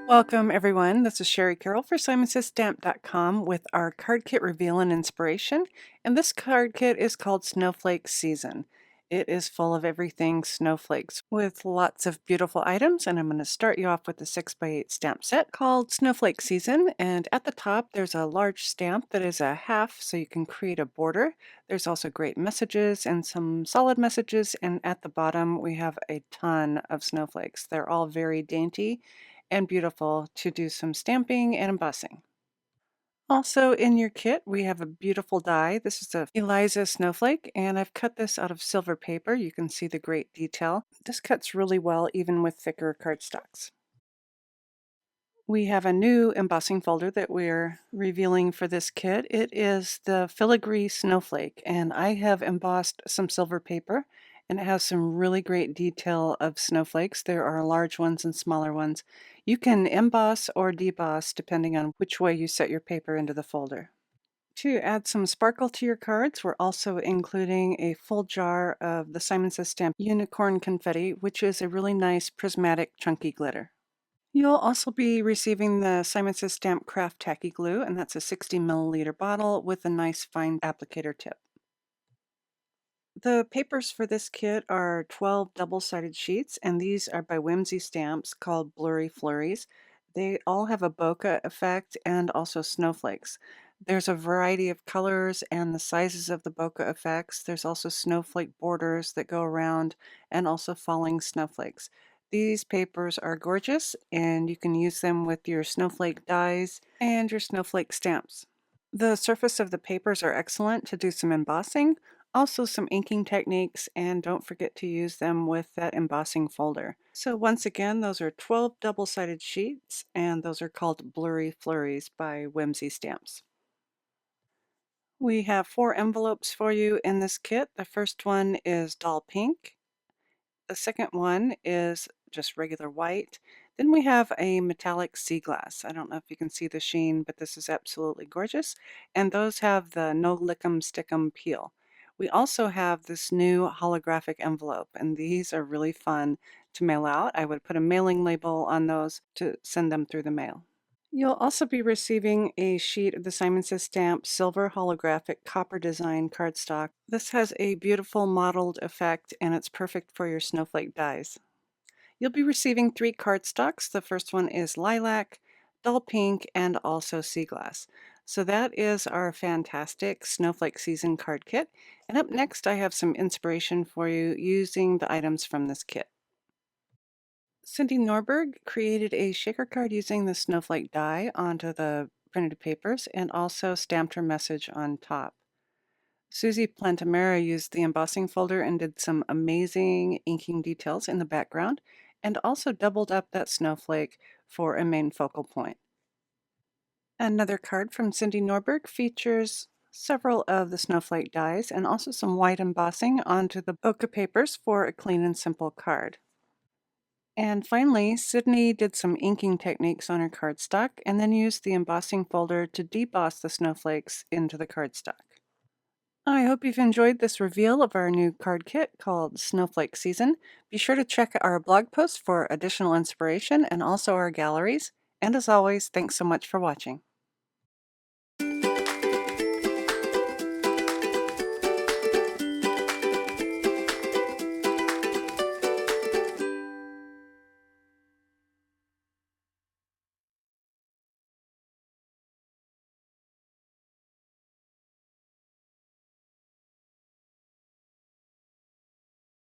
Welcome everyone, this is Shari Carroll for SimonsStamp.com with our card kit reveal and inspiration, and this card kit is called Snowflake Season. It is full of everything snowflakes with lots of beautiful items, and I'm going to start you off with the 6x8 stamp set called Snowflake Season, and at the top there's a large stamp that is a half so you can create a border. There's also great messages and some solid messages, and at the bottom we have a ton of snowflakes. They're all very dainty and beautiful to do some stamping and embossing. Also in your kit, we have a beautiful die. This is a Eliza snowflake, and I've cut this out of silver paper. You can see the great detail. This cuts really well even with thicker cardstocks. We have a new embossing folder that we're revealing for this kit. It is the Filigree Snowflake, and I have embossed some silver paper, and it has some really great detail of snowflakes. There are large ones and smaller ones. You can emboss or deboss depending on which way you set your paper into the folder. To add some sparkle to your cards, we're also including a full jar of the Simon Says Stamp Unicorn Confetti, which is a really nice prismatic chunky glitter. You'll also be receiving the Simon Says Stamp Craft Tacky Glue, and that's a 60 milliliter bottle with a nice fine applicator tip. The papers for this kit are 12 double-sided sheets, and these are by Whimsy Stamps called Blurry Flurries. They all have a bokeh effect and also snowflakes. There's a variety of colors and the sizes of the bokeh effects. There's also snowflake borders that go around and also falling snowflakes. These papers are gorgeous, and you can use them with your snowflake dies and your snowflake stamps. The surface of the papers are excellent to do some embossing, also some inking techniques, and don't forget to use them with that embossing folder. So once again, those are 12 double-sided sheets, and those are called Blurry Flurries by Whimsy Stamps. We have 4 envelopes for you in this kit. The first one is Doll Pink. The second one is just regular white. Then we have a metallic sea glass. I don't know if you can see the sheen, but this is absolutely gorgeous. And those have the no lick 'em stick 'em peel. We also have this new holographic envelope, and these are really fun to mail out. I would put a mailing label on those to send them through the mail. You'll also be receiving a sheet of the Simon Says Stamp Silver Holographic Copper Design cardstock. This has a beautiful mottled effect, and it's perfect for your snowflake dies. You'll be receiving 3 cardstocks. The first one is Lilac, Dull Pink, and also Sea Glass. So that is our fantastic Snowflake Season card kit. And up next I have some inspiration for you using the items from this kit. Cindy Norberg created a shaker card using the Snowflake die onto the printed papers and also stamped her message on top. Susie Plantamera used the embossing folder and did some amazing inking details in the background and also doubled up that snowflake for a main focal point. Another card from Cindy Norberg features several of the snowflake dies and also some white embossing onto the bokeh papers for a clean and simple card. And finally, Sydney did some inking techniques on her cardstock and then used the embossing folder to deboss the snowflakes into the cardstock. I hope you've enjoyed this reveal of our new card kit called Snowflake Season. Be sure to check our blog post for additional inspiration and also our galleries. And as always, thanks so much for watching.